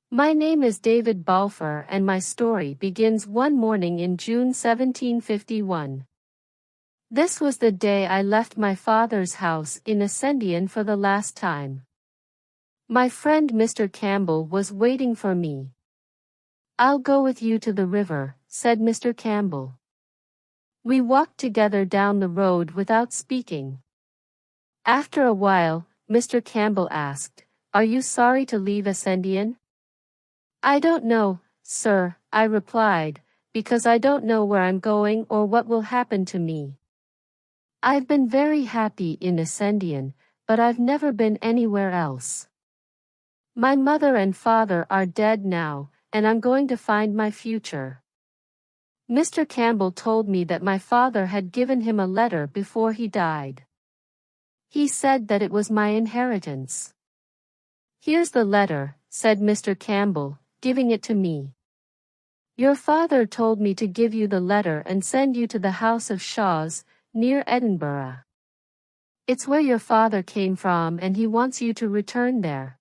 My name is David Balfour and my story begins one morning in June 1751. This was the day I left my father's house in Ascendian for the last time. My friend Mr. Campbell was waiting for me. "I'll go with you to the river," said Mr. Campbell. We walked together down the road without speaking. After a while, Mr. Campbell asked, "Are you sorry to leave Ascendian?" "I don't know, sir," I replied, "because I don't know where I'm going or what will happen to me. I've been very happy in Ascendian, but I've never been anywhere else. My mother and father are dead now, and I'm going to find my future." Mr. Campbell told me that my father had given him a letter before he died. He said that it was my inheritance. "Here's the letter," said Mr. Campbell, giving it to me. "Your father told me to give you the letter and send you to the House of Shaws, near Edinburgh. It's where your father came from and he wants you to return there."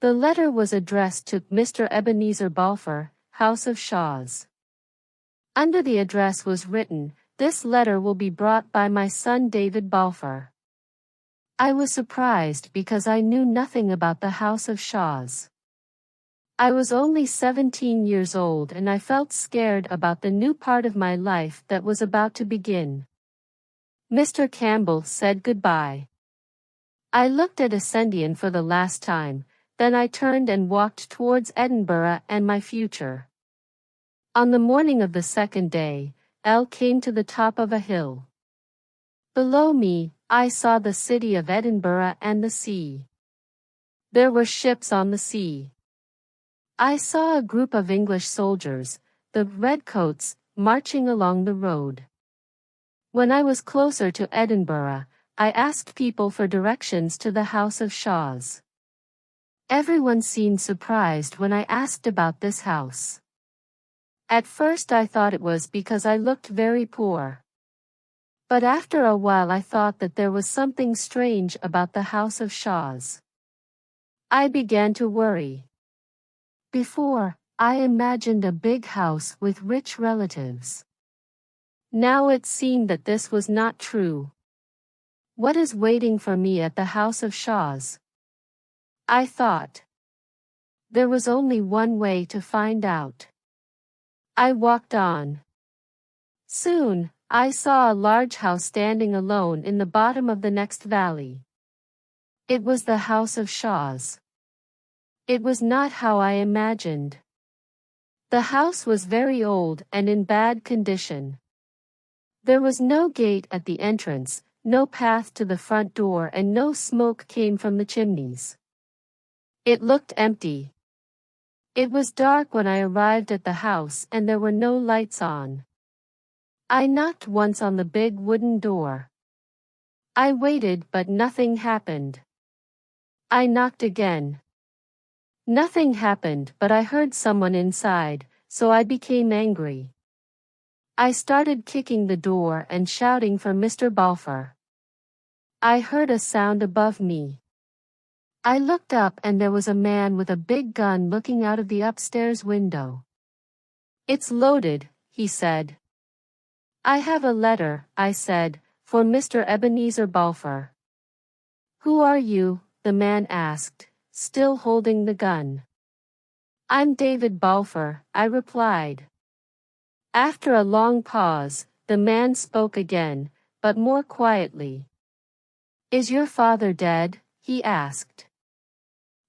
The letter was addressed to Mr. Ebenezer Balfour, House of Shaws. Under the address was written, "This letter will be brought by my son David Balfour." I was surprised because I knew nothing about the House of Shaws. I was only 17 years old and I felt scared about the new part of my life that was about to begin. Mr. Campbell said goodbye. I looked at Ascendian for the last time, then I turned and walked towards Edinburgh and my future. On the morning of the second day, I came to the top of a hill. Below me, I saw the city of Edinburgh and the sea. There were ships on the sea. I saw a group of English soldiers, the redcoats, marching along the road. When I was closer to Edinburgh, I asked people for directions to the House of Shaws. Everyone seemed surprised when I asked about this house. At first I thought it was because I looked very poor. But after a while I thought that there was something strange about the House of Shaws. I began to worry. Before, I imagined a big house with rich relatives. Now it seemed that this was not true. What is waiting for me at the House of Shaws? I thought. There was only one way to find out. I walked on. Soon, I saw a large house standing alone in the bottom of the next valley. It was the House of Shaws. It was not how I imagined. The house was very old and in bad condition. There was no gate at the entrance, no path to the front door, and no smoke came from the chimneys. It looked empty. It was dark when I arrived at the house and there were no lights on. I knocked once on the big wooden door. I waited but nothing happened. I knocked again. Nothing happened, but I heard someone inside, so I became angry. I started kicking the door and shouting for Mr. Balfour. I heard a sound above me. I looked up and there was a man with a big gun looking out of the upstairs window. "It's loaded," he said. "I have a letter," I said, "for Mr. Ebenezer Balfour." "Who are you?" the man asked, still holding the gun. "I'm David Balfour," I replied. After a long pause, the man spoke again, but more quietly. "Is your father dead?" he asked.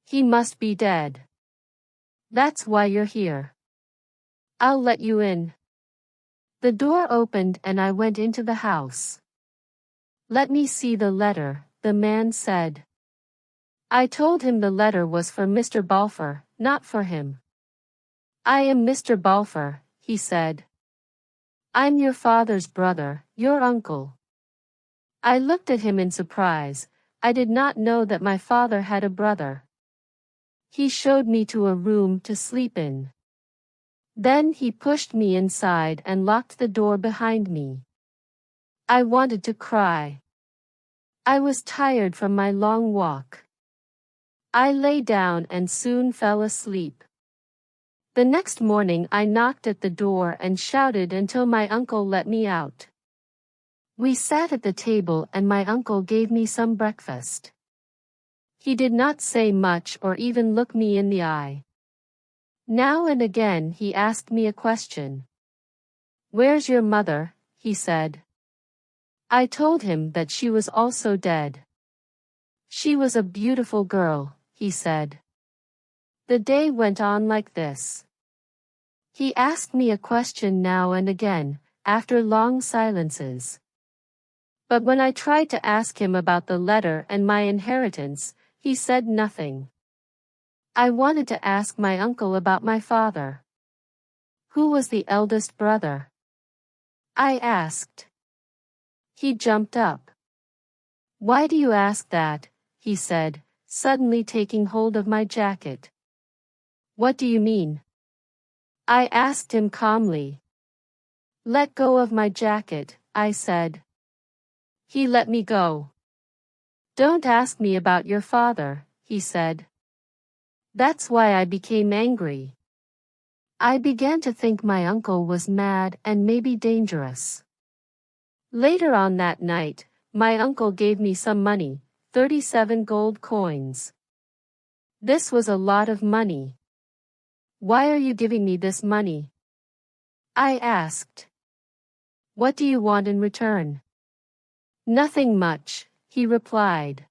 "He must be dead. That's why you're here. I'll let you in." The door opened and I went into the house. "Let me see the letter," the man said. I told him the letter was for Mr. Balfour, not for him. "I am Mr. Balfour," he said. "I'm your father's brother, your uncle." I looked at him in surprise. I did not know that my father had a brother. He showed me to a room to sleep in. Then he pushed me inside and locked the door behind me. I wanted to cry. I was tired from my long walk. I lay down and soon fell asleep. The next morning I knocked at the door and shouted until my uncle let me out. We sat at the table and my uncle gave me some breakfast. He did not say much or even look me in the eye. Now and again he asked me a question. "Where's your mother?" he said. I told him that she was also dead. "She was a beautiful girl," he said. The day went on like this. He asked me a question now and again, after long silences. But when I tried to ask him about the letter and my inheritance, he said nothing. I wanted to ask my uncle about my father. Who was the eldest brother? I asked. He jumped up. "Why do you ask that?" he said, suddenly taking hold of my jacket. "What do you mean?" I asked him calmly. "Let go of my jacket," I said. He let me go. "Don't ask me about your father," he said. That's why I became angry. I began to think my uncle was mad and maybe dangerous. Later on that night, my uncle gave me some money, 37 gold coins. This was a lot of money. "Why are you giving me this money?" I asked. "What do you want in return?" "Nothing much," he replied.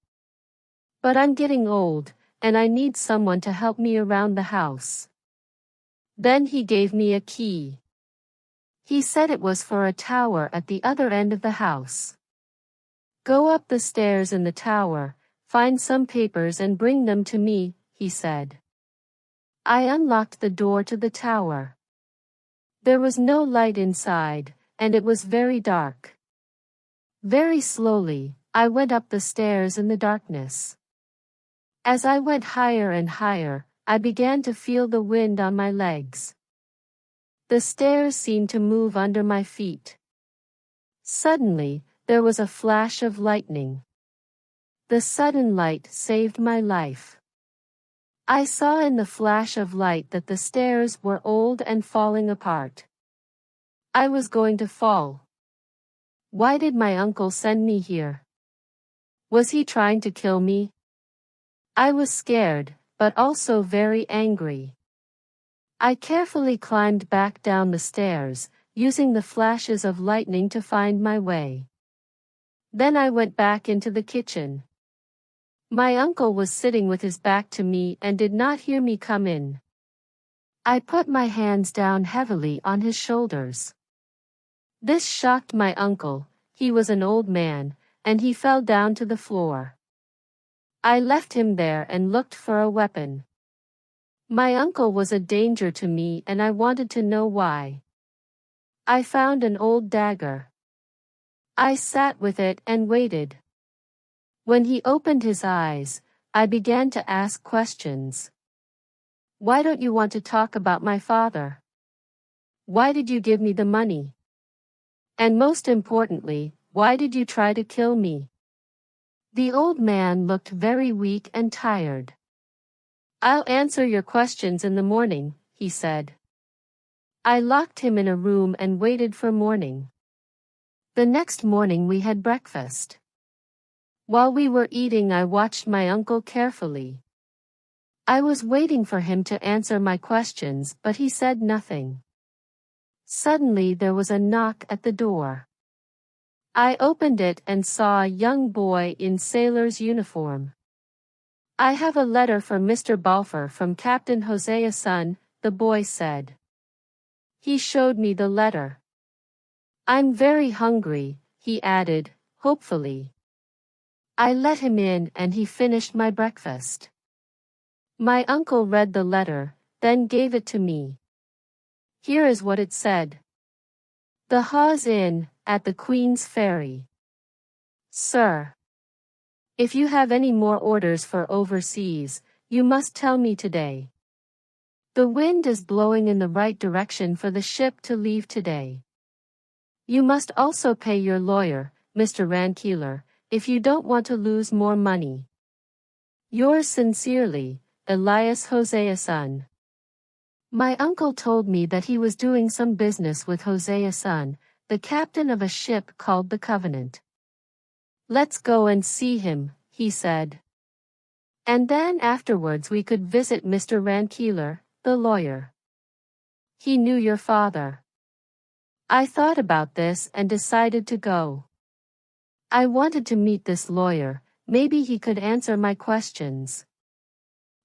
"But I'm getting old, and I need someone to help me around the house." Then he gave me a key. He said it was for a tower at the other end of the house. "Go up the stairs in the tower, find some papers and bring them to me," he said. I unlocked the door to the tower. There was no light inside, and it was very dark. Very slowly, I went up the stairs in the darkness. As I went higher and higher, I began to feel the wind on my legs. The stairs seemed to move under my feet. Suddenly, there was a flash of lightning. The sudden light saved my life. I saw in the flash of light that the stairs were old and falling apart. I was going to fall. Why did my uncle send me here? Was he trying to kill me? I was scared, but also very angry. I carefully climbed back down the stairs, using the flashes of lightning to find my way. Then I went back into the kitchen. My uncle was sitting with his back to me and did not hear me come in. I put my hands down heavily on his shoulders. This shocked my uncle. He was an old man, and he fell down to the floor. I left him there and looked for a weapon. My uncle was a danger to me and I wanted to know why. I found an old dagger. I sat with it and waited. When he opened his eyes, I began to ask questions. "Why don't you want to talk about my father? Why did you give me the money? And most importantly, why did you try to kill me?" The old man looked very weak and tired. "I'll answer your questions in the morning," he said. I locked him in a room and waited for morning. The next morning we had breakfast. While we were eating, I watched my uncle carefully. I was waiting for him to answer my questions, but he said nothing. Suddenly there was a knock at the door. I opened it and saw a young boy in sailor's uniform. "I have a letter for Mr. Balfour from Captain Hosea's son," the boy said. He showed me the letter. "I'm very hungry," he added, hopefully. I let him in and he finished my breakfast. My uncle read the letter, then gave it to me. Here is what it said. "The Hawes Inn, at the Queen's Ferry. Sir, if you have any more orders for overseas, you must tell me today. The wind is blowing in the right direction for the ship to leave today. You must also pay your lawyer, Mr. Rankeeler, if you don't want to lose more money. Yours sincerely, Elias Hoseason. My uncle told me that he was doing some business with Hoseason, the captain of a ship called the Covenant. Let's go and see him, he said. And then afterwards we could visit Mr. Rankeeler, the lawyer. He knew your father. I thought about this and decided to go. I wanted to meet this lawyer, maybe he could answer my questions.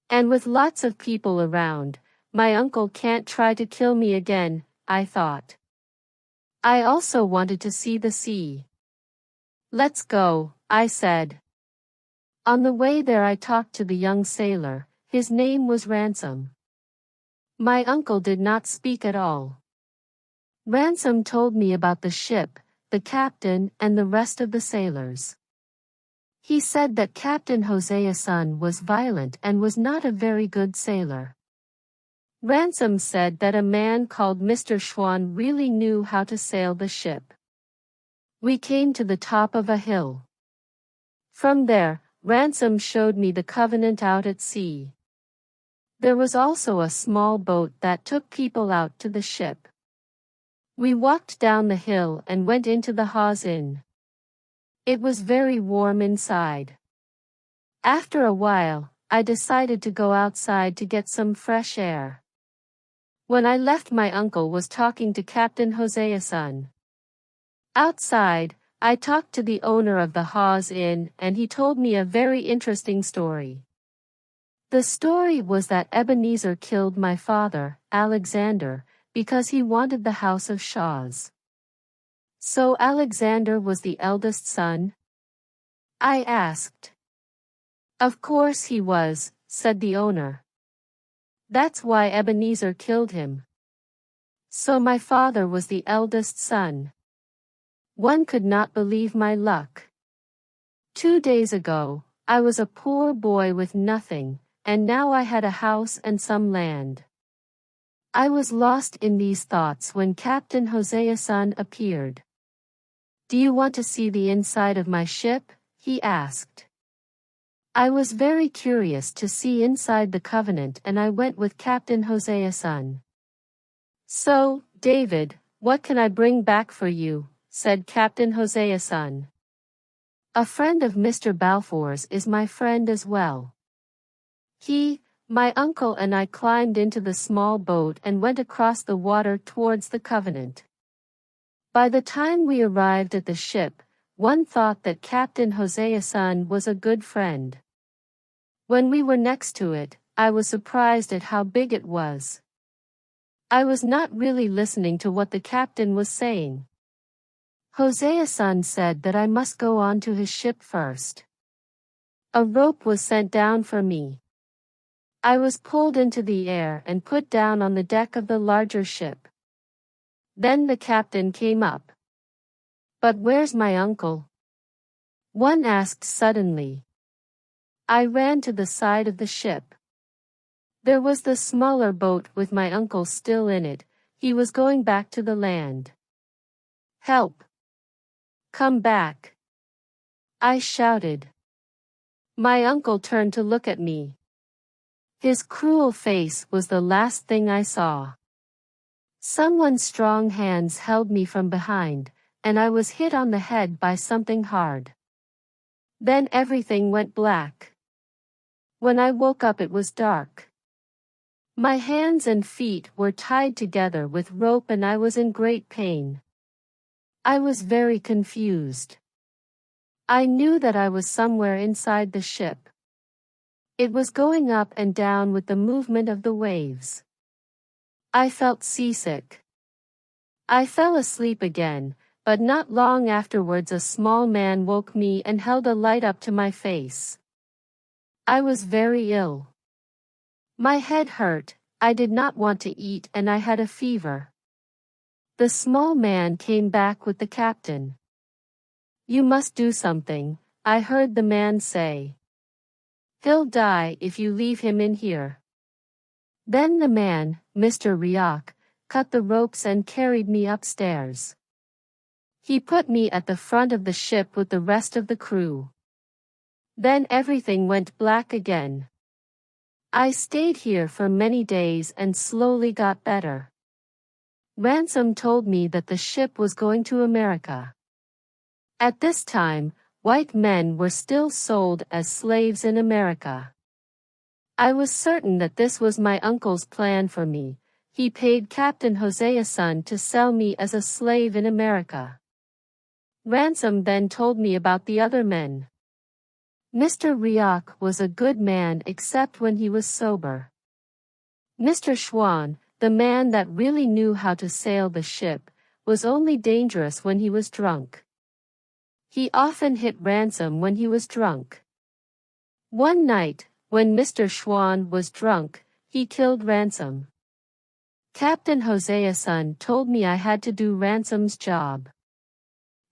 And with lots of people around, my uncle can't try to kill me again, I thought. I also wanted to see the sea. Let's go, I said. On the way there I talked to the young sailor, his name was Ransom. My uncle did not speak at all. Ransom told me about the ship, the captain and the rest of the sailors. He said that Captain Hoseason was violent and was not a very good sailor. Ransom said that a man called Mr. Schwann really knew how to sail the ship. We came to the top of a hill. From there, Ransom showed me the Covenant out at sea. There was also a small boat that took people out to the ship. We walked down the hill and went into the Haas Inn. It was very warm inside. After a while, I decided to go outside to get some fresh air. When I left, my uncle was talking to Captain Hoseason. Outside, I talked to the owner of the Haas Inn and he told me a very interesting story. The story was that Ebenezer killed my father, Alexander, because he wanted the house of Shaws. So Alexander was the eldest son? I asked. Of course he was, said the owner. That's why Ebenezer killed him. So my father was the eldest son. One could not believe my luck. 2 days ago, I was a poor boy with nothing, and now I had a house and some land. I was lost in these thoughts when Captain Hoseason appeared. Do you want to see the inside of my ship? He asked. I was very curious to see inside the Covenant and I went with Captain Hoseason. So, David, what can I bring back for you? Said Captain Hoseason. A friend of Mr. Balfour's is my friend as well. My uncle and I climbed into the small boat and went across the water towards the Covenant. By the time we arrived at the ship, one thought that Captain Hoseason was a good friend. When we were next to it, I was surprised at how big it was. I was not really listening to what the captain was saying. Hoseason said that I must go on to his ship first. A rope was sent down for me. I was pulled into the air and put down on the deck of the larger ship. Then the captain came up. But where's my uncle? One asked suddenly. I ran to the side of the ship. There was the smaller boat with my uncle still in it. He was going back to the land. Help! Come back! I shouted. My uncle turned to look at me. His cruel face was the last thing I saw. Someone's strong hands held me from behind, and I was hit on the head by something hard. Then everything went black. When I woke up it was dark. My hands and feet were tied together with rope and I was in great pain. I was very confused. I knew that I was somewhere inside the ship. It was going up and down with the movement of the waves. I felt seasick. I fell asleep again, but not long afterwards a small man woke me and held a light up to my face. I was very ill. My head hurt, I did not want to eat and I had a fever. The small man came back with the captain. You must do something, I heard the man say. He'll die if you leave him in here. Then the man, Mr. Rioch, cut the ropes and carried me upstairs. He put me at the front of the ship with the rest of the crew. Then everything went black again. I stayed here for many days and slowly got better. Ransom told me that the ship was going to America. At this time, white men were still sold as slaves in America. I was certain that this was my uncle's plan for me. He paid Captain Hosea's son to sell me as a slave in America. Ransom then told me about the other men. Mr. Rioch was a good man except when he was sober. Mr. Schwann, the man that really knew how to sail the ship, was only dangerous when he was drunk. He often hit Ransom when he was drunk. One night, when Mr. Schwann was drunk, he killed Ransom. Captain Hosea's son told me I had to do Ransom's job.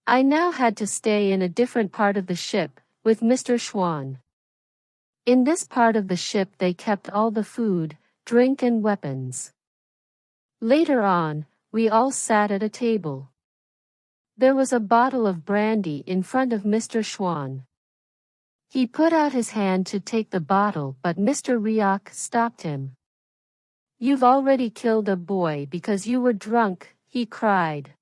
I now had to stay in a different part of the ship, with Mr. Schwann. In this part of the ship they kept all the food, drink and weapons. Later on, we all sat at a table. There was a bottle of brandy in front of Mr. Schwann. He put out his hand to take the bottle but Mr. Rioch stopped him. "You've already killed a boy because you were drunk," he cried.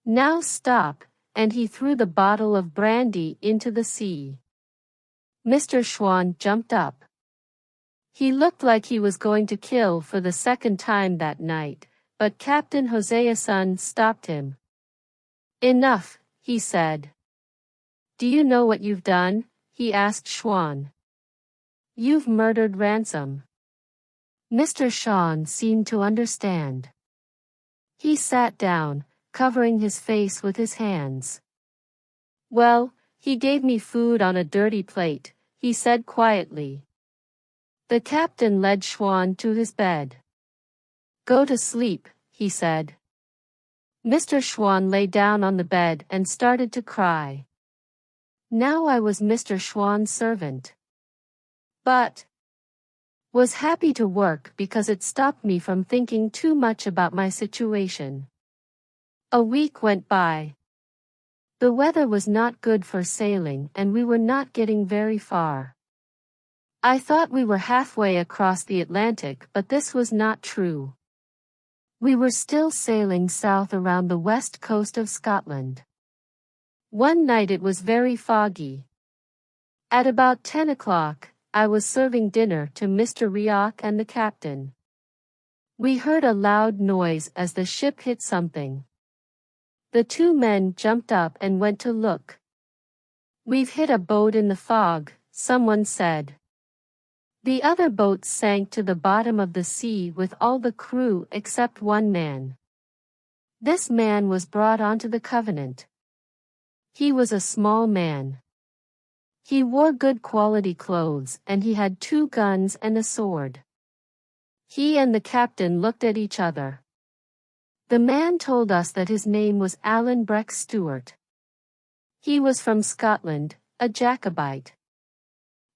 "Now stop," and he threw the bottle of brandy into the sea. Mr. Schwann jumped up. He looked like he was going to kill for the second time that night, but Captain Hosea's son stopped him. "Enough," he said. "Do you know what you've done?" he asked Schwann. "You've murdered Ransom." Mr. Schwann seemed to understand. He sat down, covering his face with his hands. "Well, he gave me food on a dirty plate," he said quietly. The captain led Schwann to his bed. "Go to sleep," he said. Mr. Schwann lay down on the bed and started to cry. Now I was Mr. Schwann's servant. But was happy to work because it stopped me from thinking too much about my situation. A week went by. The weather was not good for sailing and we were not getting very far. I thought we were halfway across the Atlantic, but this was not true. We were still sailing south around the west coast of Scotland. One night it was very foggy. At about 10 o'clock, I was serving dinner to Mr. Rioch and the captain. We heard a loud noise as the ship hit something. The two men jumped up and went to look. "We've hit a boat in the fog," someone said. The other boat sank to the bottom of the sea with all the crew except one man. This man was brought onto the Covenant. He was a small man. He wore good quality clothes and he had 2 guns and a sword. He and the captain looked at each other. The man told us that his name was Alan Breck Stewart. He was from Scotland, a Jacobite.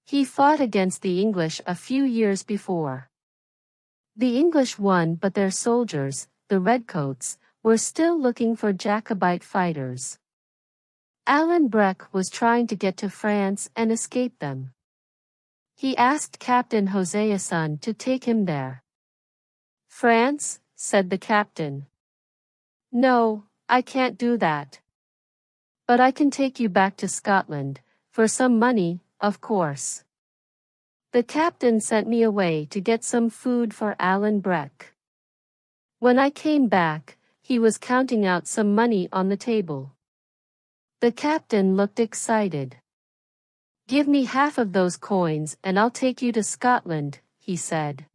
He fought against the English a few years before. The English won, but their soldiers, the Redcoats, were still looking for Jacobite fighters. Alan Breck was trying to get to France and escape them. He asked Captain Hosea's son to take him there. "France?" said the captain. "No, I can't do that. But I can take you back to Scotland, for some money, of course." The captain sent me away to get some food for Alan Breck. When I came back, he was counting out some money on the table. The captain looked excited. "Give me half of those coins and I'll take you to Scotland," he said.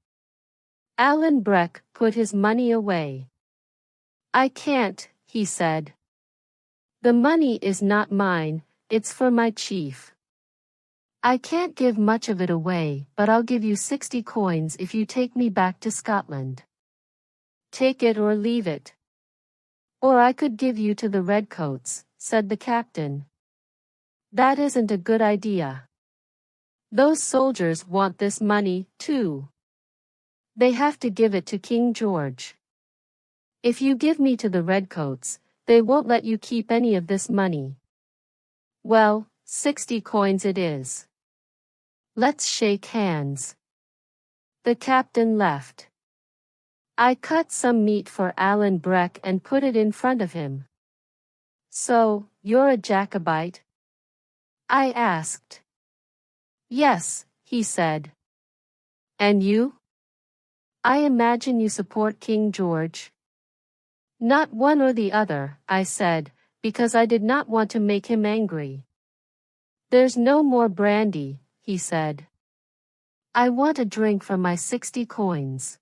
Alan Breck put his money away. "I can't," he said. "The money is not mine, it's for my chief. I can't give much of it away, but I'll give you 60 coins if you take me back to Scotland. Take it or leave it. Or I could give you to the Redcoats," said the captain. "That isn't a good idea. Those soldiers want this money, too. They have to give it to King George. If you give me to the Redcoats, they won't let you keep any of this money." "Well, 60 coins it is. Let's shake hands. The captain left. I cut some meat for Alan Breck and put it in front of him. So, you're a Jacobite? I asked. Yes, he said. And you? I imagine you support King George. Not one or the other, I said, because I did not want to make him angry. There's no more brandy, he said. I want a drink for my 60 coins.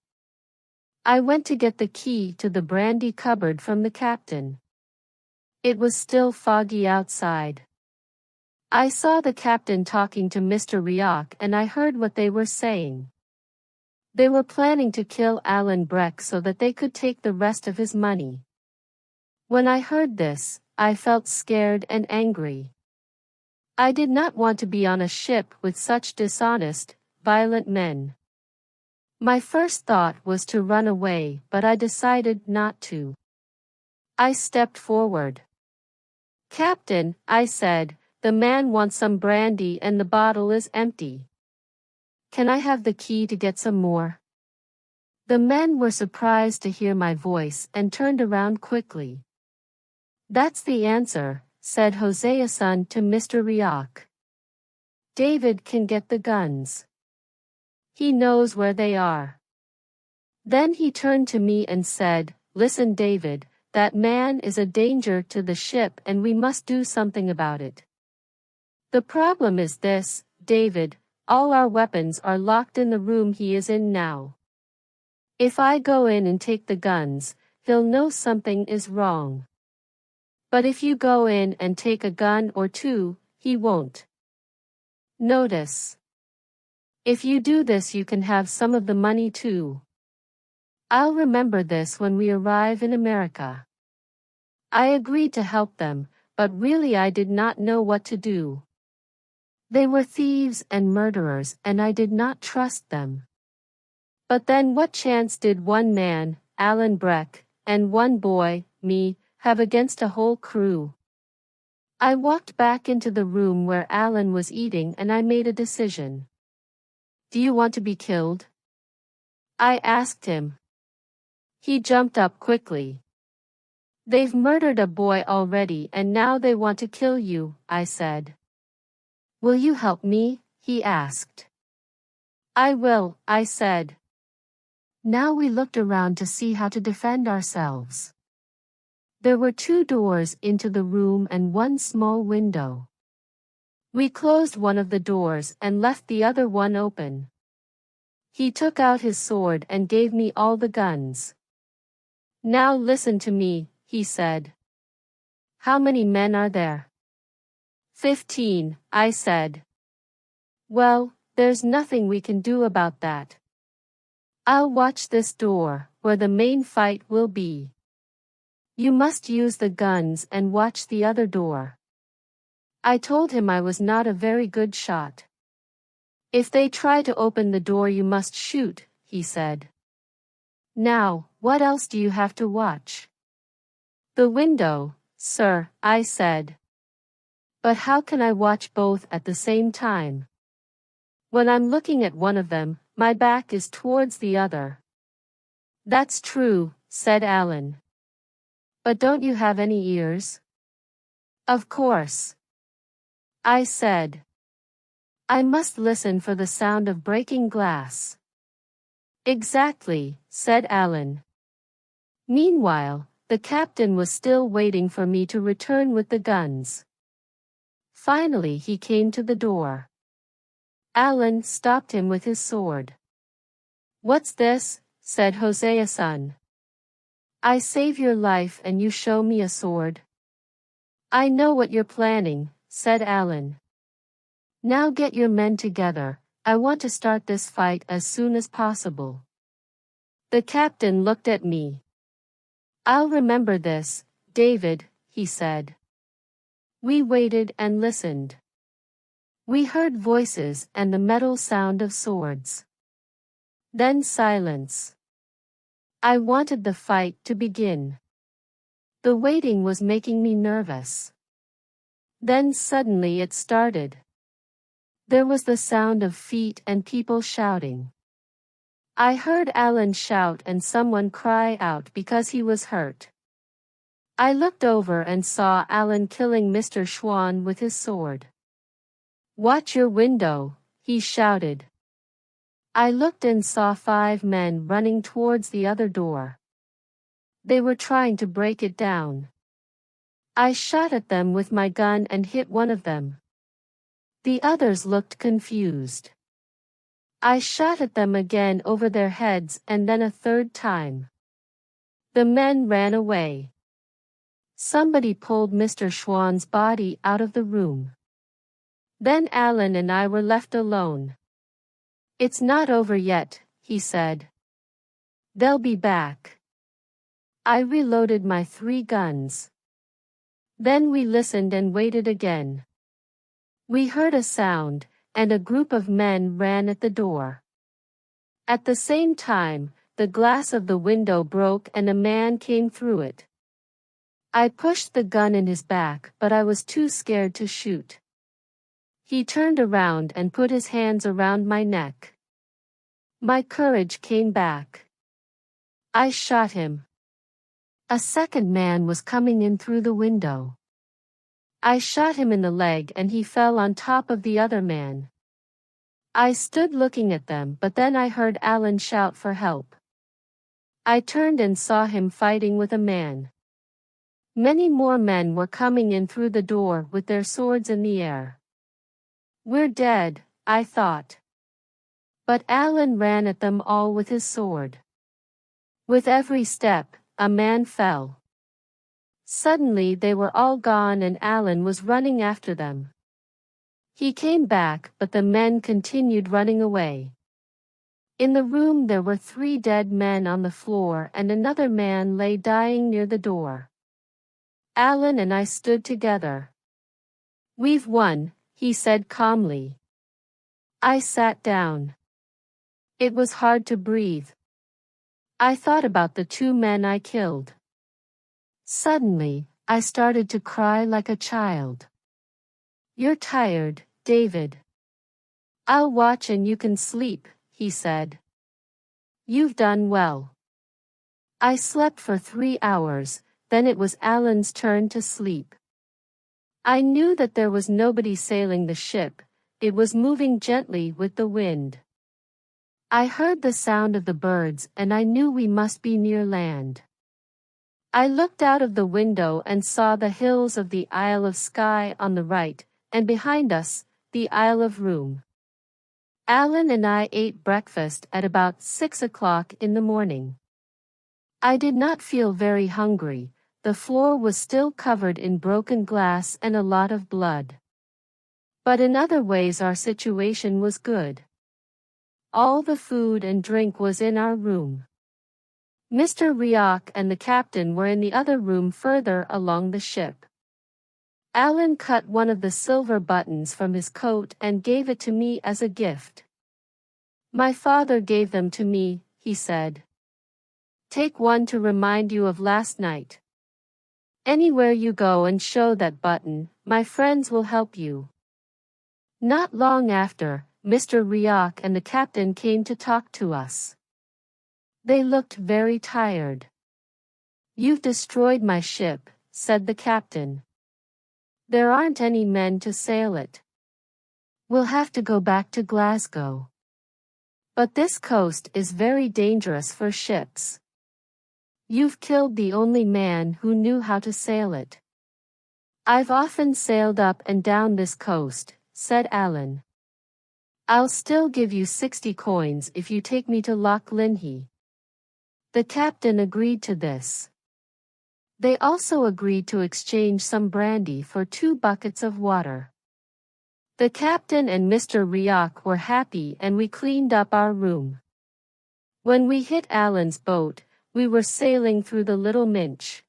I went to get the key to the brandy cupboard from the captain. It was still foggy outside. I saw the captain talking to Mr. Rioch and I heard what they were saying. They were planning to kill Alan Breck so that they could take the rest of his money. When I heard this, I felt scared and angry. I did not want to be on a ship with such dishonest, violent men. My first thought was to run away, but I decided not to. I stepped forward. Captain, I said, the man wants some brandy and the bottle is empty. Can I have the key to get some more? The men were surprised to hear my voice and turned around quickly. That's the answer, said Hosea-san to Mr. Rioch. David can get the guns. He knows where they are. Then he turned to me and said, Listen, David, that man is a danger to the ship and we must do something about it. The problem is this, David, all our weapons are locked in the room he is in now. If I go in and take the guns, he'll know something is wrong. But if you go in and take a gun or two, he won't. Notice. If you do this you can have some of the money too. I'll remember this when we arrive in America. I agreed to help them, but really I did not know what to do. They were thieves and murderers and I did not trust them. But then what chance did one man, Alan Breck, and one boy, me, have against a whole crew? I walked back into the room where Alan was eating and I made a decision. Do you want to be killed? I asked him. He jumped up quickly. They've murdered a boy already and now they want to kill you, I said. Will you help me? He asked. I will, I said. Now we looked around to see how to defend ourselves. There were 2 doors into the room and 1 small window. We closed one of the doors and left the other one open. He took out his sword and gave me all the guns. Now listen to me, he said. How many men are there? 15, I said. Well, there's nothing we can do about that. I'll watch this door, where the main fight will be. You must use the guns and watch the other door. I told him I was not a very good shot. If they try to open the door you must shoot, he said. Now, what else do you have to watch? The window, sir, I said. But how can I watch both at the same time? When I'm looking at one of them, my back is towards the other. That's true, said Alan. But don't you have any ears? Of course. I said. I must listen for the sound of breaking glass. Exactly, said Alan. Meanwhile, the captain was still waiting for me to return with the guns. Finally he came to the door. Alan stopped him with his sword. What's this? Said Hosea-san. I save your life and you show me a sword? I know what you're planning, said Alan. Now get your men together, I want to start this fight as soon as possible. The captain looked at me. I'll remember this, David, he said. We waited and listened. We heard voices and the metal sound of swords. Then silence. I wanted the fight to begin. The waiting was making me nervous. Then suddenly it started. There was the sound of feet and people shouting. I heard Alan shout and someone cry out because he was hurt. I looked over and saw Alan killing Mr. Schwann with his sword. "Watch your window," he shouted. I looked and saw 5 men running towards the other door. They were trying to break it down. I shot at them with my gun and hit one of them. The others looked confused. I shot at them again over their heads and then a third time. The men ran away. Somebody pulled Mr. Schwann's body out of the room. Then Alan and I were left alone. "It's not over yet," he said. "They'll be back." I reloaded my 3 guns. Then we listened and waited again. We heard a sound, and a group of men ran at the door. At the same time, the glass of the window broke and a man came through it. I pushed the gun in his back, but I was too scared to shoot. He turned around and put his hands around my neck. My courage came back. I shot him. A second man was coming in through the window. I shot him in the leg and he fell on top of the other man. I stood looking at them, but then I heard Alan shout for help. I turned and saw him fighting with a man. Many more men were coming in through the door with their swords in the air. "We're dead," I thought. But Alan ran at them all with his sword. With every step, a man fell. Suddenly they were all gone and Alan was running after them. He came back, but the men continued running away. In the room there were 3 dead men on the floor and another man lay dying near the door. Alan and I stood together. "We've won," he said calmly. I sat down. It was hard to breathe. I thought about the 2 men I killed. Suddenly, I started to cry like a child. "You're tired, David. I'll watch and you can sleep," he said. "You've done well." I slept for 3 hours, then it was Alan's turn to sleep. I knew that there was nobody sailing the ship, it was moving gently with the wind. I heard the sound of the birds and I knew we must be near land. I looked out of the window and saw the hills of the Isle of Skye on the right, and behind us, the Isle of Room. Alan and I ate breakfast at about 6 o'clock in the morning. I did not feel very hungry. The floor was still covered in broken glass and a lot of blood. But in other ways our situation was good. All the food and drink was in our room. Mr. Rioch and the captain were in the other room further along the ship. Alan cut one of the silver buttons from his coat and gave it to me as a gift. "My father gave them to me," he said. "Take one to remind you of last night. Anywhere you go and show that button, my friends will help you." Not long after, Mr. Rioch and the captain came to talk to us. They looked very tired. "You've destroyed my ship," said the captain. "There aren't any men to sail it. We'll have to go back to Glasgow. But this coast is very dangerous for ships. You've killed the only man who knew how to sail it." "I've often sailed up and down this coast," said Alan. "I'll still give you 60 coins if you take me to Loch Linhy." The captain agreed to this. They also agreed to exchange some brandy for 2 buckets of water. The captain and Mr. Rioch were happy and we cleaned up our room. When we hit Alan's boat, we were sailing through the Little Minch.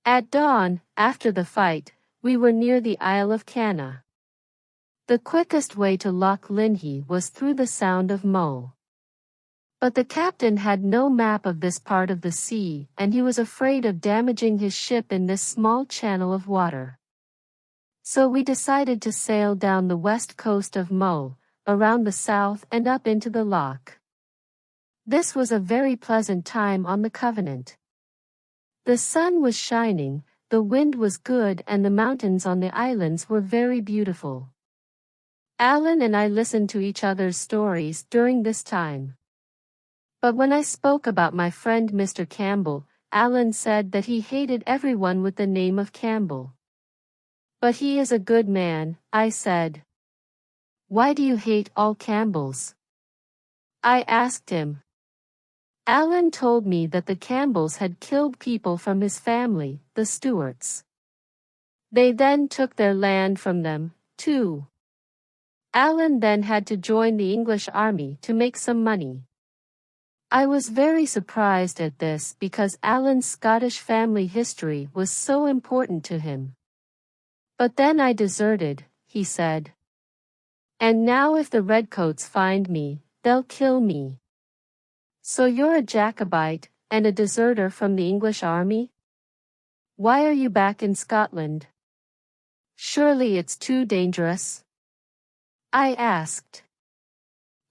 At dawn, after the fight, we were near the Isle of Canna. The quickest way to Loch Linhy was through the Sound of Mull. But the captain had no map of this part of the sea, and he was afraid of damaging his ship in this small channel of water. So we decided to sail down the west coast of Mull, around the south and up into the loch. This was a very pleasant time on the Covenant. The sun was shining, the wind was good and the mountains on the islands were very beautiful. Alan and I listened to each other's stories during this time. But when I spoke about my friend Mr. Campbell, Alan said that he hated everyone with the name of Campbell. But he is a good man, I said. Why do you hate all Campbells? I asked him. Alan told me that the Campbells had killed people from his family, the Stuarts. They then took their land from them, too. Alan then had to join the English army to make some money. I was very surprised at this because Alan's Scottish family history was so important to him. But then I deserted, he said. And now if the Redcoats find me, they'll kill me. So you're a Jacobite, and a deserter from the English army? Why are you back in Scotland? Surely it's too dangerous? I asked.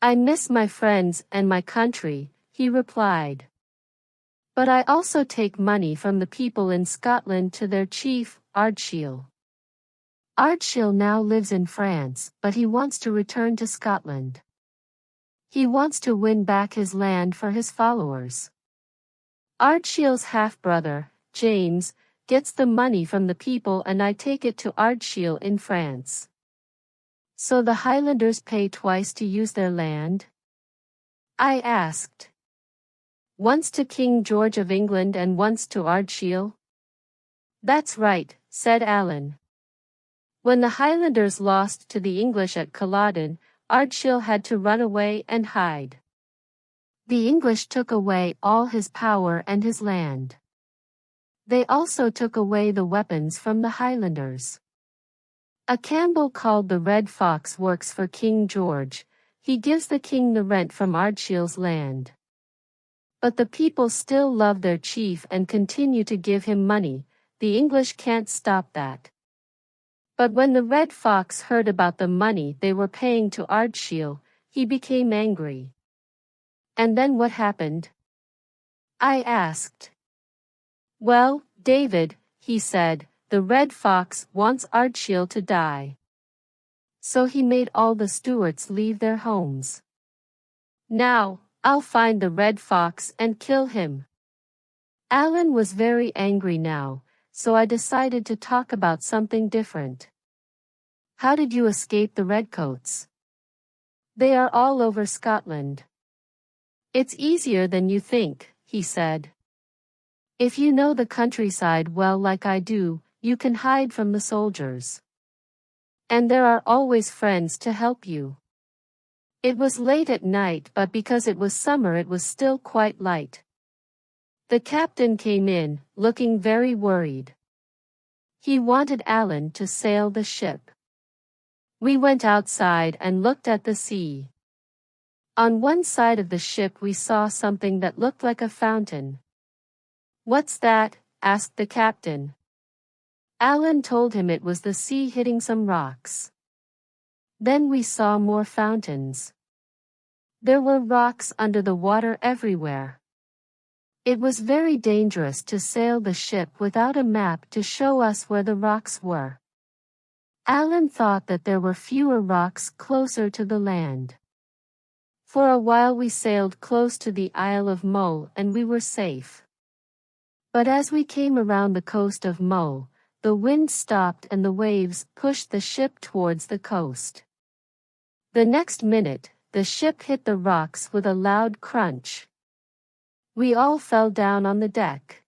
I miss my friends and my country, he replied. But I also take money from the people in Scotland to their chief, Ardshiel. Ardshiel now lives in France, but he wants to return to Scotland. He wants to win back his land for his followers. Ardshiel's half-brother, James, gets the money from the people and I take it to Ardshiel in France. So the Highlanders pay twice to use their land? I asked. Once to King George of England and once to Ardshiel? That's right, said Alan. When the Highlanders lost to the English at Culloden, Ardshiel had to run away and hide. The English took away all his power and his land. They also took away the weapons from the Highlanders. A Campbell called the Red Fox works for King George. He gives the king the rent from Ardshiel's land. But the people still love their chief and continue to give him money. The English can't stop that. But when the Red Fox heard about the money they were paying to Ardshiel, he became angry. And then what happened? I asked. Well, David, he said, the Red Fox wants Ardshiel to die. So he made all the Stuarts leave their homes. Now, I'll find the Red Fox and kill him. Alan was very angry now, so I decided to talk about something different. How did you escape the Redcoats? They are all over Scotland. It's easier than you think, he said. If you know the countryside well like I do, you can hide from the soldiers. And there are always friends to help you. It was late at night but because it was summer it was still quite light. The captain came in, looking very worried. He wanted Alan to sail the ship. We went outside and looked at the sea. On one side of the ship we saw something that looked like a fountain. What's that? Asked the captain. Alan told him it was the sea hitting some rocks. Then we saw more fountains. There were rocks under the water everywhere. It was very dangerous to sail the ship without a map to show us where the rocks were. Alan thought that there were fewer rocks closer to the land. For a while we sailed close to the Isle of Mull and we were safe. But as we came around the coast of Mull, the wind stopped and the waves pushed the ship towards the coast. The next minute, the ship hit the rocks with a loud crunch. We all fell down on the deck.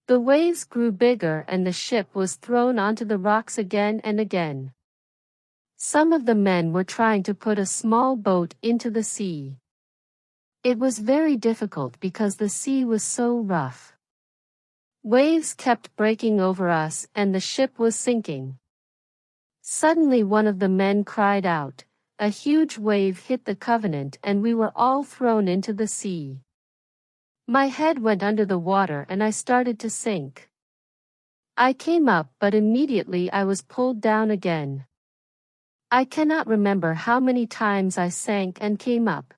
The waves grew bigger and the ship was thrown onto the rocks again and again. Some of the men were trying to put a small boat into the sea. It was very difficult because the sea was so rough. Waves kept breaking over us and the ship was sinking. Suddenly one of the men cried out. A huge wave hit the Covenant and we were all thrown into the sea. My head went under the water and I started to sink. I came up, but immediately I was pulled down again. I cannot remember how many times I sank and came up.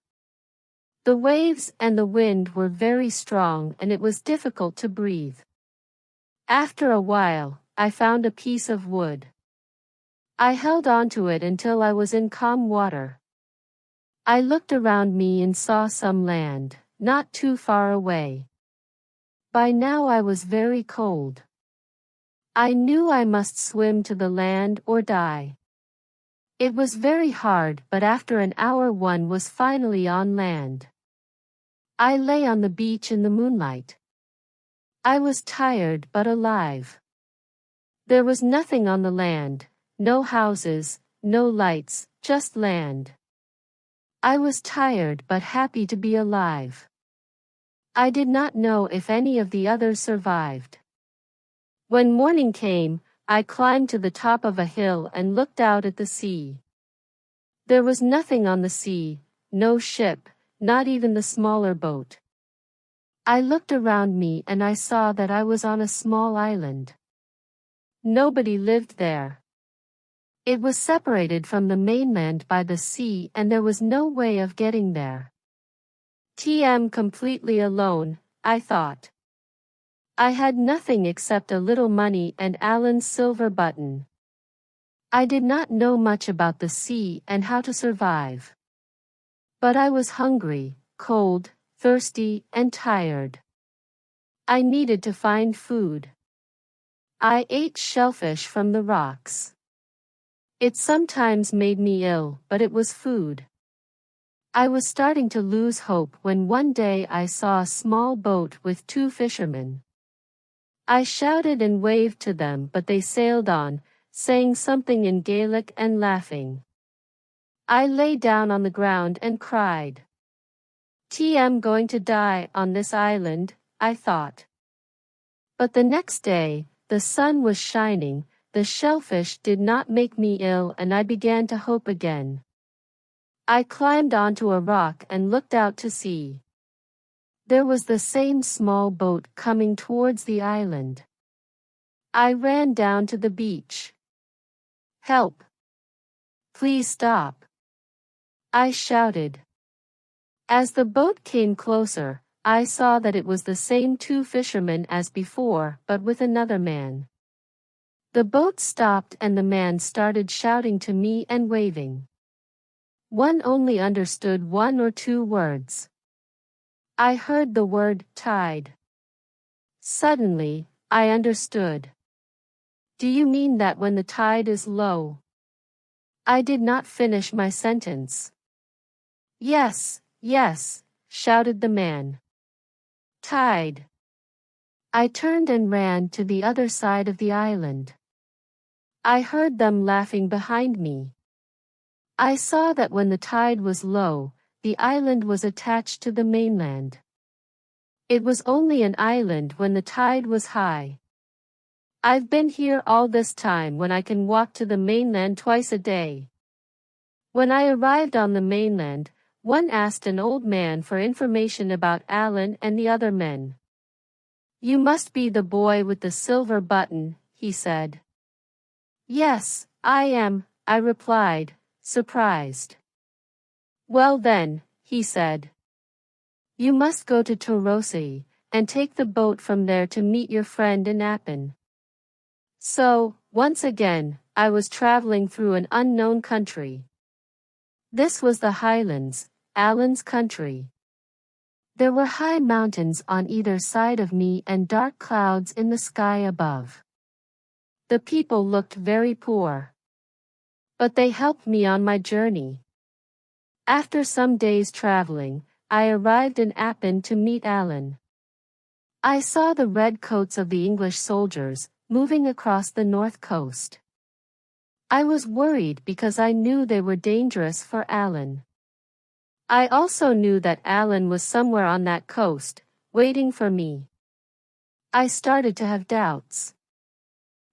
The waves and the wind were very strong and it was difficult to breathe. After a while, I found a piece of wood. I held on to it until I was in calm water. I looked around me and saw some land, not too far away. By now I was very cold. I knew I must swim to the land or die. It was very hard, but after an hour one was finally on land. I lay on the beach in the moonlight. I was tired but alive. There was nothing on the land, no houses, no lights, just land. I was tired but happy to be alive. I did not know if any of the others survived. When morning came, I climbed to the top of a hill and looked out at the sea. There was nothing on the sea, no ship, not even the smaller boat. I looked around me and I saw that I was on a small island. Nobody lived there. It was separated from the mainland by the sea and there was no way of getting there. Completely alone, I thought. I had nothing except a little money and Alan's silver button. I did not know much about the sea and how to survive. But I was hungry, cold, thirsty, and tired. I needed to find food. I ate shellfish from the rocks. It sometimes made me ill, but it was food. I was starting to lose hope when one day I saw a small boat with two fishermen. I shouted and waved to them, but they sailed on, saying something in Gaelic and laughing. I lay down on the ground and cried. I'm going to die on this island, I thought. But the next day, the sun was shining, the shellfish did not make me ill and I began to hope again. I climbed onto a rock and looked out to sea. There was the same small boat coming towards the island. I ran down to the beach. Help! Please stop! I shouted. As the boat came closer, I saw that it was the same two fishermen as before, but with another man. The boat stopped and the man started shouting to me and waving. One only understood one or two words. I heard the word tide. Suddenly, I understood. Do you mean that when the tide is low? I did not finish my sentence. Yes, yes, shouted the man. Tide. I turned and ran to the other side of the island. I heard them laughing behind me. I saw that when the tide was low, the island was attached to the mainland. It was only an island when the tide was high. I've been here all this time when I can walk to the mainland twice a day. When I arrived on the mainland, one asked an old man for information about Alan and the other men. You must be the boy with the silver button, he said. Yes, I am, I replied, surprised. Well then, he said. You must go to Torosi, and take the boat from there to meet your friend in Appin. So, once again, I was traveling through an unknown country. This was the Highlands, Alan's country. There were high mountains on either side of me and dark clouds in the sky above. The people looked very poor. But they helped me on my journey. After some days traveling, I arrived in Appin to meet Alan. I saw the red coats of the English soldiers, moving across the north coast. I was worried because I knew they were dangerous for Alan. I also knew that Alan was somewhere on that coast, waiting for me. I started to have doubts.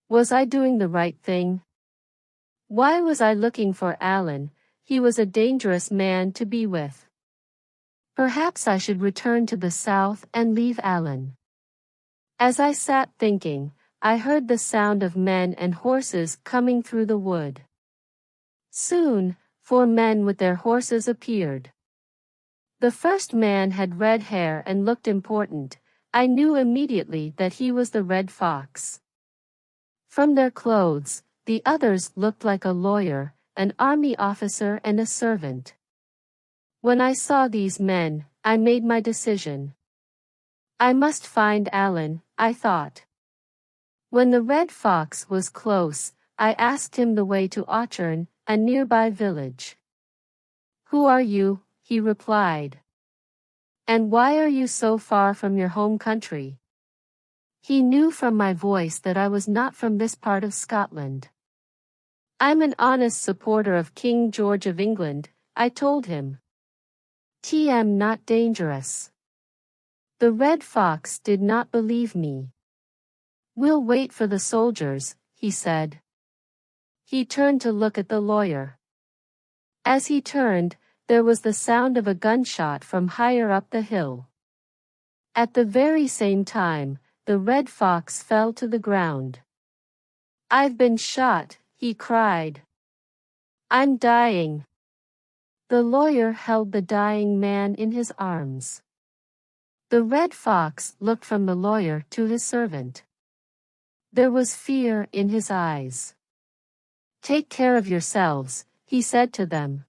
Was I doing the right thing? Why was I looking for Alan? He was a dangerous man to be with. Perhaps I should return to the south and leave Alan. As I sat thinking, I heard the sound of men and horses coming through the wood. Soon, 4 men with their horses appeared. The first man had red hair and looked important. I knew immediately that he was the Red Fox. From their clothes, the others looked like a lawyer, an army officer and a servant. When I saw these men, I made my decision. I must find Alan, I thought. When the Red Fox was close, I asked him the way to Auchern, a nearby village. "Who are you?" he replied. "And why are you so far from your home country?" He knew from my voice that I was not from this part of Scotland. "I'm an honest supporter of King George of England," I told him. "Tm not dangerous." The Red Fox did not believe me. "We'll wait for the soldiers," he said. He turned to look at the lawyer. As he turned, there was the sound of a gunshot from higher up the hill. At the very same time, the Red Fox fell to the ground. "I've been shot," he cried. "I'm dying." The lawyer held the dying man in his arms. The Red Fox looked from the lawyer to his servant. There was fear in his eyes. "Take care of yourselves," he said to them.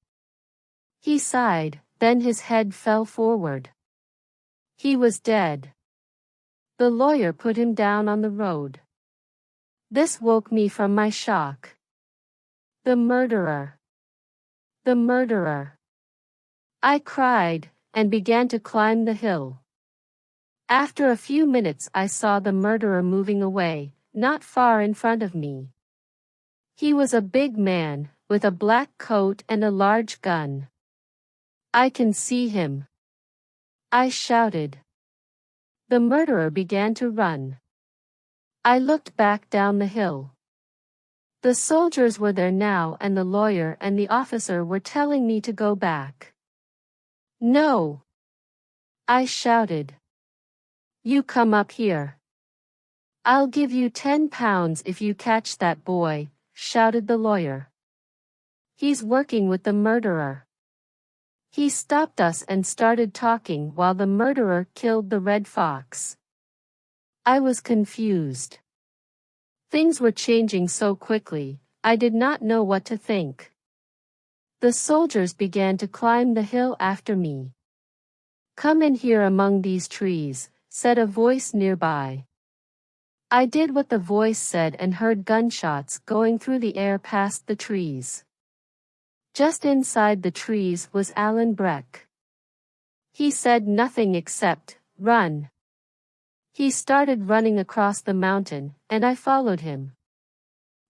He sighed, then his head fell forward. He was dead. The lawyer put him down on the road. This woke me from my shock. The murderer. The murderer. I cried, and began to climb the hill. After a few minutes I saw the murderer moving away, not far in front of me. He was a big man, with a black coat and a large gun. "I can see him," I shouted. The murderer began to run. I looked back down the hill. The soldiers were there now, and the lawyer and the officer were telling me to go back. "No!" I shouted. "You come up here." "I'll give you £10 if you catch that boy," shouted the lawyer. "He's working with the murderer." He stopped us and started talking while the murderer killed the Red Fox. I was confused. Things were changing so quickly, I did not know what to think. The soldiers began to climb the hill after me. "Come in here among these trees," said a voice nearby. I did what the voice said and heard gunshots going through the air past the trees. Just inside the trees was Alan Breck. He said nothing except, "Run." He started running across the mountain, and I followed him.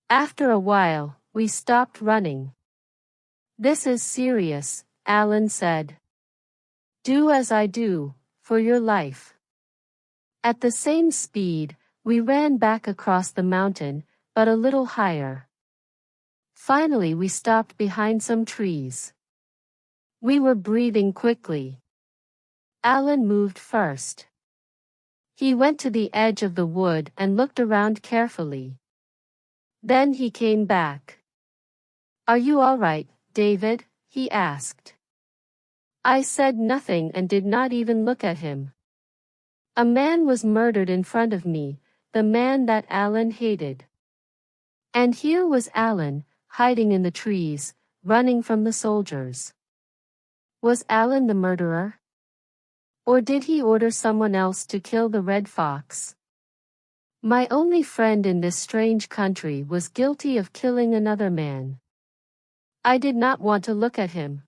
After a while, we stopped running. "This is serious," Alan said. "Do as I do, for your life." At the same speed, we ran back across the mountain, but a little higher. Finally we stopped behind some trees. We were breathing quickly. Alan moved first. He went to the edge of the wood and looked around carefully. Then he came back. "Are you all right, David?" he asked. I said nothing and did not even look at him. A man was murdered in front of me, the man that Alan hated. And here was Alan, hiding in the trees, running from the soldiers. Was Alan the murderer? Or did he order someone else to kill the Red Fox? My only friend in this strange country was guilty of killing another man. I did not want to look at him.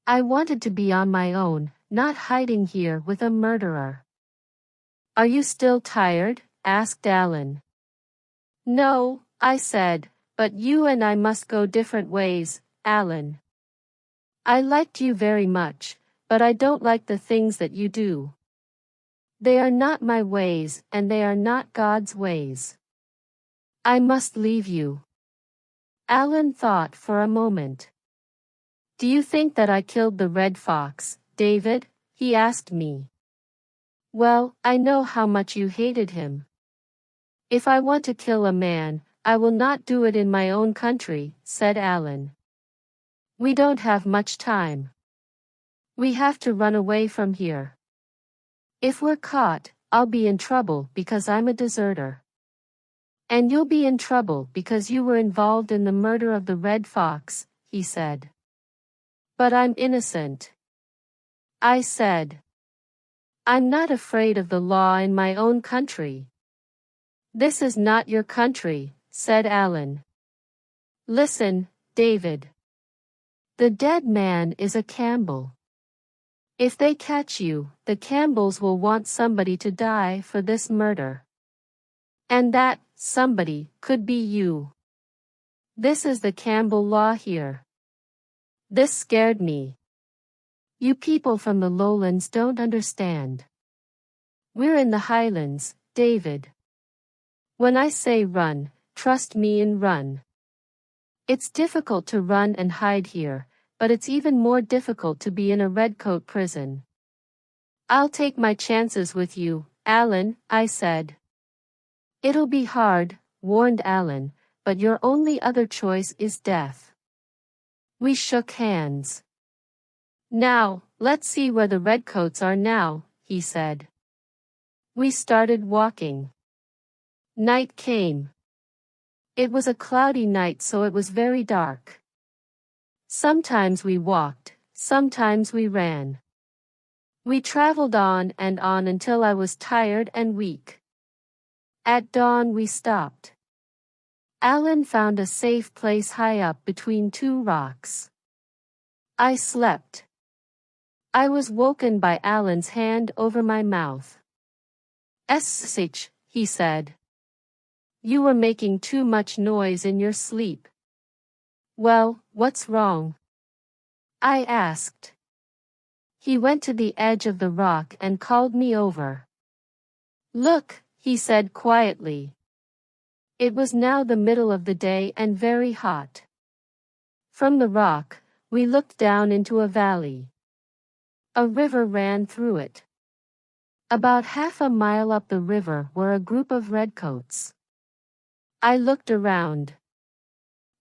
I wanted to be on my own, not hiding here with a murderer. "Are you still tired?" asked Alan. "No," I said, "but you and I must go different ways, Alan. I liked you very much, but I don't like the things that you do. They are not my ways, and they are not God's ways. I must leave you." Alan thought for a moment. "Do you think that I killed the Red Fox, David?" he asked me. "Well, I know how much you hated him." If I want to kill a man, I will not do it in my own country, said Alan. We don't have much time. We have to run away from here. If we're caught, I'll be in trouble because I'm a deserter. And you'll be in trouble because you were involved in the murder of the Red Fox, he said. But I'm innocent. I said. I'm not afraid of the law in my own country. This is not your country, said Alan. Listen, David. The dead man is a Campbell. If they catch you, the Campbells will want somebody to die for this murder. And that somebody could be you. This is the Campbell law here. This scared me. You people from the lowlands don't understand. We're in the highlands, David. When I say run, trust me and run. It's difficult to run and hide here, but it's even more difficult to be in a redcoat prison. I'll take my chances with you, Alan, I said. It'll be hard, warned Alan, but your only other choice is death. We shook hands. Now, let's see where the redcoats are now, he said. We started walking. Night came. It was a cloudy night, so it was very dark. Sometimes we walked, sometimes we ran. We traveled on and on until I was tired and weak. At dawn we stopped. Alan found a safe place high up between two rocks. I slept. I was woken by Alan's hand over my mouth. "Sh," he said. You were making too much noise in your sleep. Well, what's wrong? I asked. He went to the edge of the rock and called me over. Look, he said quietly. It was now the middle of the day and very hot. From the rock, we looked down into a valley. A river ran through it. About half a mile up the river were a group of redcoats. I looked around.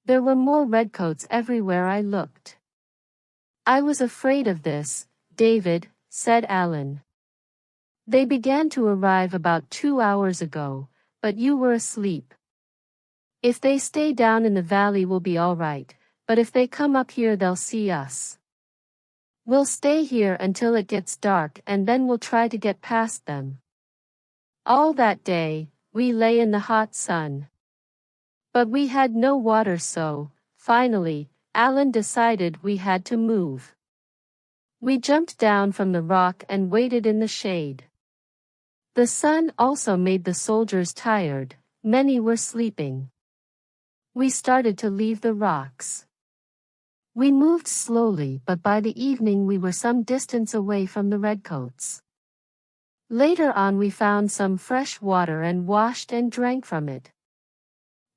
There were more redcoats everywhere I looked. I was afraid of this, David, said Alan. They began to arrive about 2 hours ago, but you were asleep. If they stay down in the valley we'll be all right, but if they come up here they'll see us. We'll stay here until it gets dark and then we'll try to get past them. All that day, we lay in the hot sun. But we had no water, so, finally, Alan decided we had to move. We jumped down from the rock and waited in the shade. The sun also made the soldiers tired, many were sleeping. We started to leave the rocks. We moved slowly, but by the evening we were some distance away from the redcoats. Later on we found some fresh water and washed and drank from it.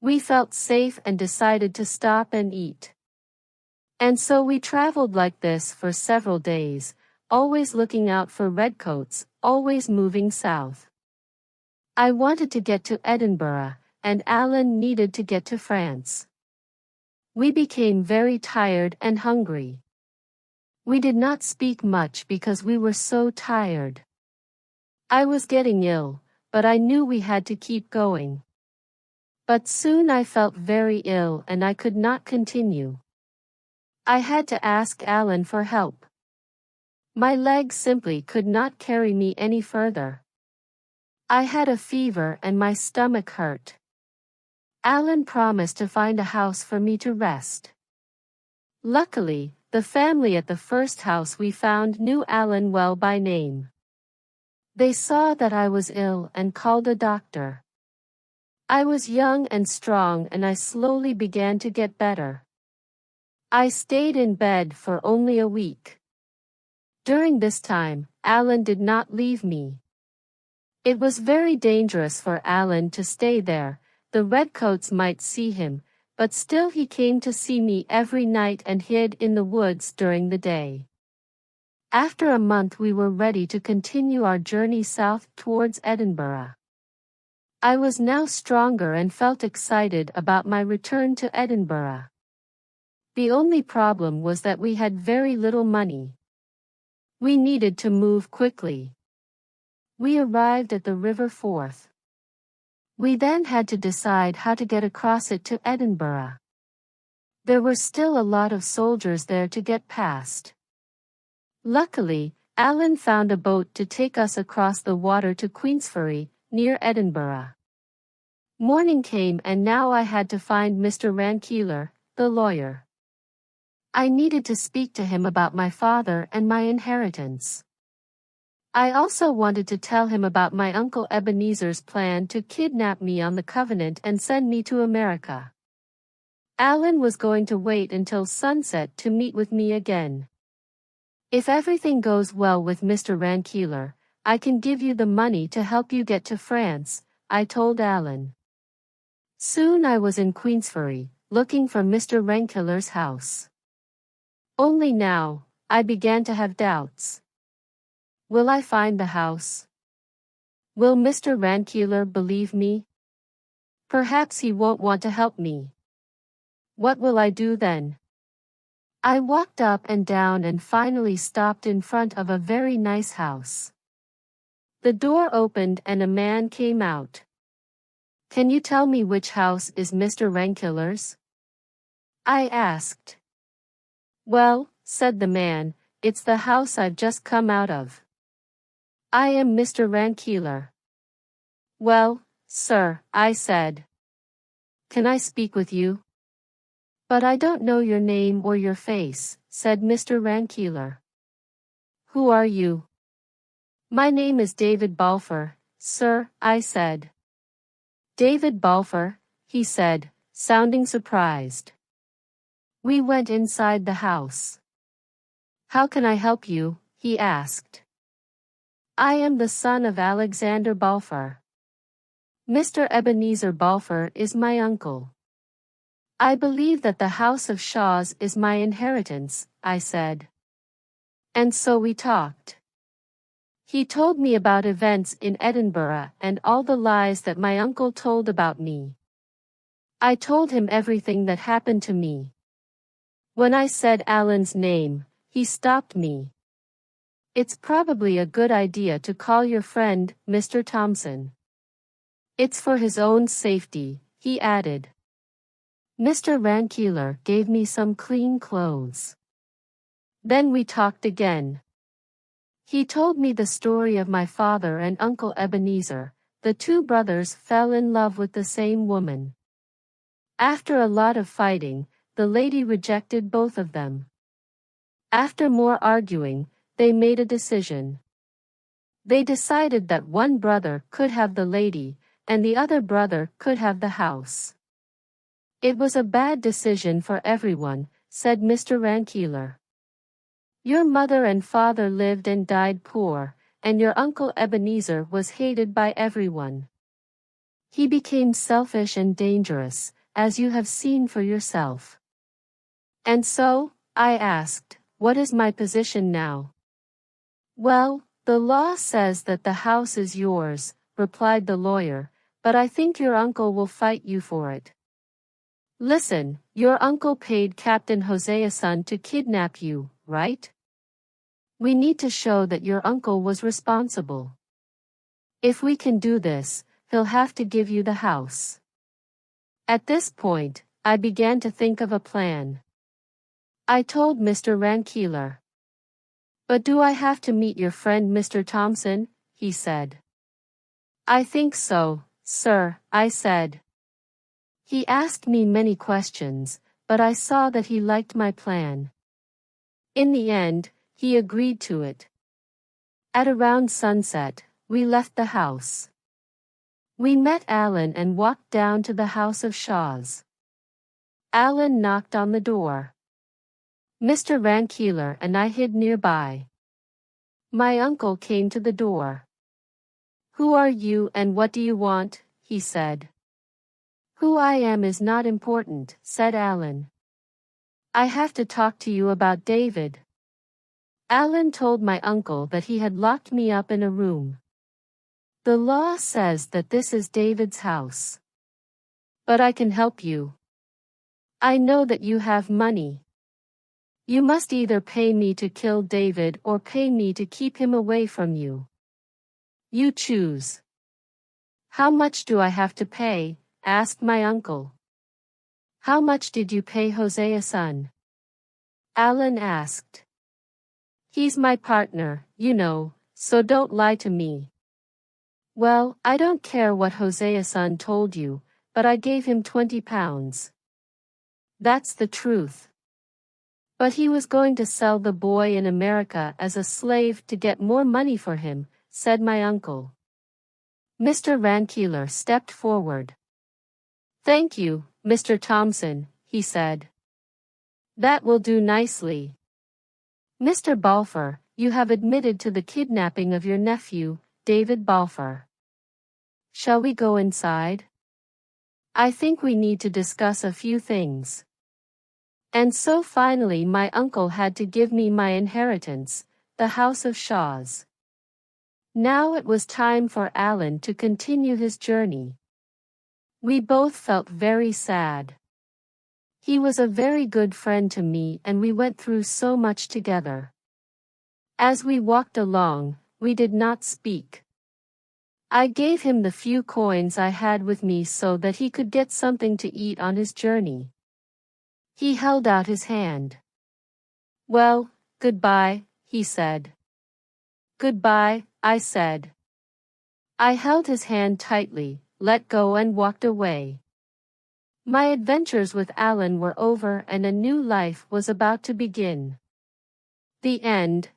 We felt safe and decided to stop and eat. And so we traveled like this for several days, always looking out for redcoats, always moving south. I wanted to get to Edinburgh, and Alan needed to get to France. We became very tired and hungry. We did not speak much because we were so tired. I was getting ill, but I knew we had to keep going. But soon I felt very ill and I could not continue. I had to ask Alan for help. My legs simply could not carry me any further. I had a fever and my stomach hurt. Alan promised to find a house for me to rest. Luckily, the family at the first house we found knew Alan well by name. They saw that I was ill and called a doctor. I was young and strong and I slowly began to get better. I stayed in bed for only a week. During this time, Alan did not leave me. It was very dangerous for Alan to stay there. The redcoats might see him, but still he came to see me every night and hid in the woods during the day. After a month we were ready to continue our journey south towards Edinburgh. I was now stronger and felt excited about my return to Edinburgh. The only problem was that we had very little money. We needed to move quickly. We arrived at the River Forth. We then had to decide how to get across it to Edinburgh. There were still a lot of soldiers there to get past. Luckily, Alan found a boat to take us across the water to Queensferry, near Edinburgh. Morning came and now I had to find Mr. Rankeeler, the lawyer. I needed to speak to him about my father and my inheritance. I also wanted to tell him about my uncle Ebenezer's plan to kidnap me on the Covenant and send me to America. Alan was going to wait until sunset to meet with me again. If everything goes well with Mr. Rankeeler, I can give you the money to help you get to France, I told Alan. Soon I was in Queensferry, looking for Mr. Rankeeler's house. Only now, I began to have doubts. Will I find the house? Will Mr. Rankeeler believe me? Perhaps he won't want to help me. What will I do then? I walked up and down and finally stopped in front of a very nice house. The door opened and a man came out. Can you tell me which house is Mr. Rankeeler's? I asked. Well, said the man, it's the house I've just come out of. I am Mr. Rankeeler. Well, sir, I said. Can I speak with you? But I don't know your name or your face, said Mr. Rankeeler. Who are you? My name is David Balfour, sir, I said. David Balfour, he said, sounding surprised. We went inside the house. How can I help you? He asked. I am the son of Alexander Balfour. Mr. Ebenezer Balfour is my uncle. I believe that the House of Shaws is my inheritance, I said. And so we talked. He told me about events in Edinburgh and all the lies that my uncle told about me. I told him everything that happened to me. When I said Alan's name, he stopped me. It's probably a good idea to call your friend, Mr. Thompson. It's for his own safety, he added. Mr. Rankeeler gave me some clean clothes. Then we talked again. He told me the story of my father and Uncle Ebenezer. The two brothers fell in love with the same woman. After a lot of fighting, the lady rejected both of them. After more arguing, they made a decision. They decided that one brother could have the lady, and the other brother could have the house. It was a bad decision for everyone, said Mr. Rankeeler. Your mother and father lived and died poor, and your Uncle Ebenezer was hated by everyone. He became selfish and dangerous, as you have seen for yourself. And so, I asked, what is my position now? Well, the law says that the house is yours, replied the lawyer, but I think your uncle will fight you for it. Listen, your uncle paid Captain Hoseason to kidnap you, right? We need to show that your uncle was responsible. If we can do this, he'll have to give you the house. At this point, I began to think of a plan. I told Mr. Rankeeler. But do I have to meet your friend Mr. Thompson? He said. I think so, sir, I said. He asked me many questions, but I saw that he liked my plan. In the end, he agreed to it. At around sunset, we left the house. We met Alan and walked down to the House of Shaws. Alan knocked on the door. Mr. Rankeeler and I hid nearby. My uncle came to the door. Who are you and what do you want? He said. Who I am is not important, said Alan. I have to talk to you about David. Alan told my uncle that he had locked me up in a room. The law says that this is David's house. But I can help you. I know that you have money. You must either pay me to kill David or pay me to keep him away from you. You choose. How much do I have to pay? Asked my uncle. How much did you pay Hosea, son? Alan asked. He's my partner, you know, so don't lie to me. Well, I don't care what Hosea, son, told you, but I gave him 20 pounds. That's the truth. But he was going to sell the boy in America as a slave to get more money for him, said my uncle. Mr. Rankeeler stepped forward. Thank you, Mr. Thompson, he said. That will do nicely. Mr. Balfour, you have admitted to the kidnapping of your nephew, David Balfour. Shall we go inside? I think we need to discuss a few things. And so finally my uncle had to give me my inheritance, the House of Shaws. Now it was time for Alan to continue his journey. We both felt very sad. He was a very good friend to me and we went through so much together. As we walked along, we did not speak. I gave him the few coins I had with me so that he could get something to eat on his journey. He held out his hand. Well, goodbye, he said. Goodbye, I said. I held his hand tightly, let go and walked away. My adventures with Alan were over and a new life was about to begin. The end.